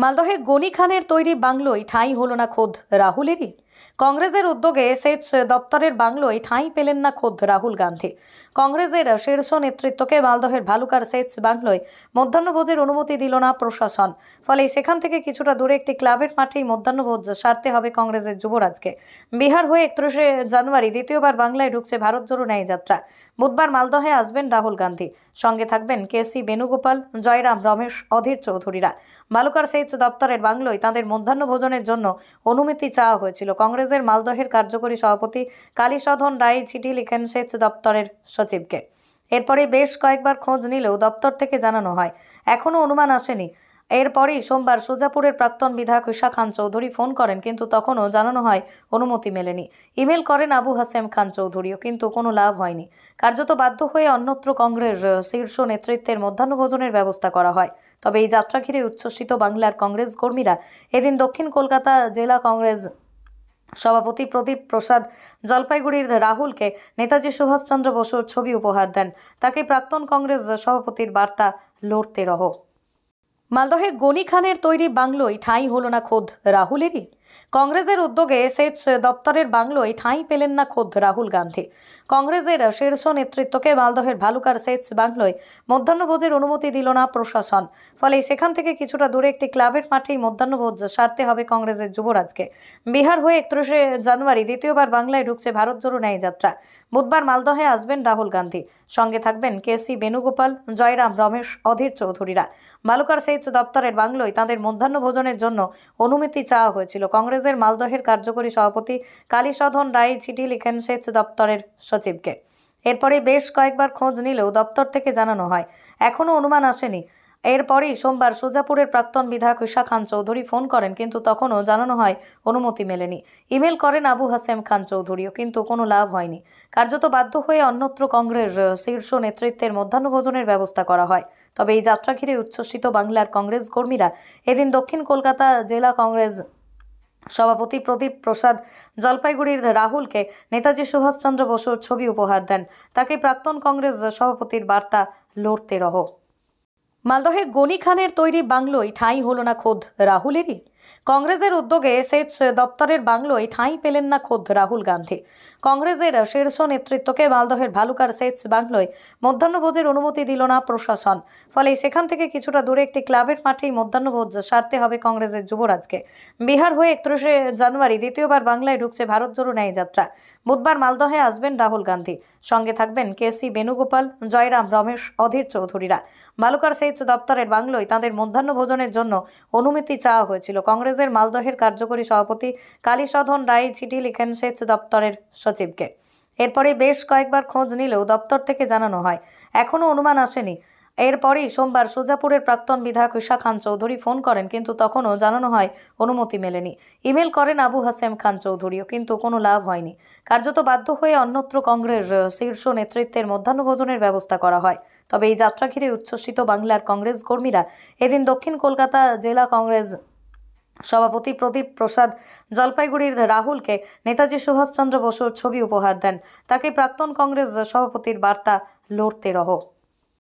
মালদহে গনি খানের তৈরি বাংলোয় ঠাঁই হলো না খোদ রাহুলেরই। কংগ্রেসের উদ্যোগে সেচ দপ্তরের বাংলোয় ঠাঁই পেলেন না খোদ রাহুল গান্ধী। কংগ্রেসের শীর্ষ নেতৃত্বকে মালদহের ভালুকার সেচ বাংলোয় মধ্যাহ্নভোজের অনুমতি দিল না প্রশাসন। ফলে সেখান থেকে কিছুটা দূরে একটি ক্লাবের মাঠেই মধ্যাহ্নভোজ সারতে হবে কংগ্রেসের যুবরাজকে। বিহার হয়ে 31শে জানুয়ারি দ্বিতীয়বার বাংলায় ঢুকছে ভারত জোড়ো ন্যায় যাত্রা। বুধবার মালদহে আসবেন রাহুল গান্ধী, সঙ্গে থাকবেন কেসি বেণুগোপাল, জয়রাম রমেশ, অধীর চৌধুরীরা। ভালুকার সেচ দপ্তরের বাংলোয় তাদের মধ্যাহ্ন ভোজনের জন্য অনুমতি চাওয়া হয়েছিল। কংগ্রেসের মালদহের কার্যকরী সভাপতি কালীসধন রায় চিঠি লিখেন সেচ দপ্তরের সচিবকে। এরপরে বেশ কয়েকবার খোঁজ নিলেও দপ্তর থেকে জানানো হয় এখনও অনুমান আসেনি। এরপরই সোমবার সুজাপুরের প্রাক্তন বিধায়ক ঈশা খান চৌধুরী ফোন করেন, কিন্তু তখনও জানানো হয় অনুমতি মেলেনি। ইমেল করেন আবু হাসেম খান চৌধুরীও, কিন্তু কোনো লাভ হয়নি। কার্যত বাধ্য হয়ে অন্যত্র কংগ্রেস শীর্ষ নেতৃত্বের মধ্যাহ্নভোজনের ব্যবস্থা করা হয়। তবে এই যাত্রা ঘিরে উচ্ছ্বসিত বাংলার কংগ্রেস কর্মীরা এদিন দক্ষিণ কলকাতা জেলা কংগ্রেস সভাপতি প্রদীপ প্রসাদ জলপাইগুড়ির রাহুলকে নেতাজি সুভাষচন্দ্র বসুর ছবি উপহার দেন। তাকে প্রাক্তন কংগ্রেস সভাপতির বার্তা, লড়তে রহো। মালদহে গনি খানের তৈরি বাংলোয় ঠাঁই হলো না খোদ রাহুলেরই। কংগ্রেসের উদ্যোগে সেচ দপ্তরের বাংলোয় ঠাঁই পেলেন না খোদ রাহুল গান্ধী। কংগ্রেসের শীর্ষ নেতৃত্বকে মালদহের ভালুকার সেচ বাংলোয় মধ্যাহ্নভোজের অনুমতি দিল না প্রশাসন। ফলে সেখান থেকে কিছুটা দূরে একটি ক্লাবের মাঠেই মধ্যাহ্নভোজ সারতে হবে কংগ্রেসের যুবরাজকে। বিহার হয়ে 31শে জানুয়ারি দ্বিতীয়বার বাংলায় ঢুকছে ভারত জোড়ো ন্যায় যাত্রা। বুধবার মালদহে আসবেন রাহুল গান্ধী, সঙ্গে থাকবেন কেসি বেণুগোপাল, জয়রাম রমেশ, অধীর চৌধুরীরা। ভালুকার সেচ দপ্তরের বাংলোয় তাদের মধ্যাহ্ন ভোজনের জন্য অনুমতি চাওয়া হয়েছিল। কংগ্রেসের মালদহের কার্যকরী সভাপতি কালীসধন রায় চিঠি লিখেন সেচ দপ্তরের সচিবকে। এরপরে বেশ কয়েকবার খোঁজ নিলেও দপ্তর থেকে জানানো হয় এখনও অনুমান আসেনি। এরপরই সোমবার সুজাপুরের প্রাক্তন বিধায়ক ঈশা খান চৌধুরী ফোন করেন, কিন্তু তখনও জানানো হয় অনুমতি মেলেনি। ইমেল করেন আবু হাসেম খান চৌধুরীও, কিন্তু কোনো লাভ হয়নি। কার্যত বাধ্য হয়ে অন্যত্র কংগ্রেস শীর্ষ নেতৃত্বের মধ্যাহ্নভোজনের ব্যবস্থা করা হয়। তবে এই যাত্রা ঘিরে উচ্ছ্বসিত বাংলার কংগ্রেস কর্মীরা এদিন দক্ষিণ কলকাতা জেলা কংগ্রেস সভাপতি প্রদীপ প্রসাদ জলপাইগুড়ির রাহুলকে নেতাজি সুভাষচন্দ্র বসুর ছবি উপহার দেন। তাকে প্রাক্তন কংগ্রেস সভাপতির বার্তা, লড়তে রহো। মালদহে গনি খানের তৈরি বাংলোয় ঠাঁই হলো না খোদ রাহুলেরই। কংগ্রেসের উদ্যোগে সেচ দপ্তরের বাংলোয় ঠাঁই পেলেন না খোদ রাহুল গান্ধী। কংগ্রেসের শীর্ষ নেতৃত্বকে মালদহের ভালুকার সেচ বাংলোয় মধ্যাহ্নভোজের অনুমতি দিল না প্রশাসন। ফলে সেখান থেকে কিছুটা দূরে একটি ক্লাবের মাঠেই মধ্যাহ্নভোজ সারতে হবে কংগ্রেসের যুবরাজকে। বিহার হয়ে 31শে জানুয়ারি দ্বিতীয়বার বাংলায় ঢুকছে ভারত জোড়ো ন্যায় যাত্রা। বুধবার মালদহে আসবেন রাহুল গান্ধী, সঙ্গে থাকবেন কেসি বেণুগোপাল, জয়রাম রমেশ, অধীর চৌধুরীরা। ভালুকার সেচ দপ্তরের বাংলোয় তাদের মধ্যাহ্নভোজনের জন্য অনুমতি চাওয়া হয়েছিল। কংগ্রেসের মালদহের কার্যকরী সভাপতি কালীসধন রায় চিঠি লিখেন সেচ দপ্তরের সচিবকে। এরপরে বেশ কয়েকবার খোঁজ নিলেও দপ্তর থেকে জানানো হয় এখনও অনুমান আসেনি। এরপরই সোমবার সুজাপুরের প্রাক্তন বিধায়ক ঈশা খান চৌধুরী ফোন করেন, কিন্তু তখনও জানানো হয় অনুমতি মেলেনি। ইমেল করেন আবু হাসেম খান চৌধুরীও, কিন্তু কোনো লাভ হয়নি। কার্যত বাধ্য হয়ে অন্যত্র কংগ্রেস শীর্ষ নেতৃত্বের মধ্যাহ্নভোজনের ব্যবস্থা করা হয়। তবে এই যাত্রা ঘিরে উচ্ছ্বসিত বাংলার কংগ্রেস কর্মীরা এদিন দক্ষিণ কলকাতা জেলা কংগ্রেস সভাপতি প্রদীপ প্রসাদ জলপাইগুড়ির রাহুলকে নেতাজি সুভাষচন্দ্র বসুর ছবি উপহার দেন। তাকে প্রাক্তন কংগ্রেস সভাপতির বার্তা, লড়তে রহো।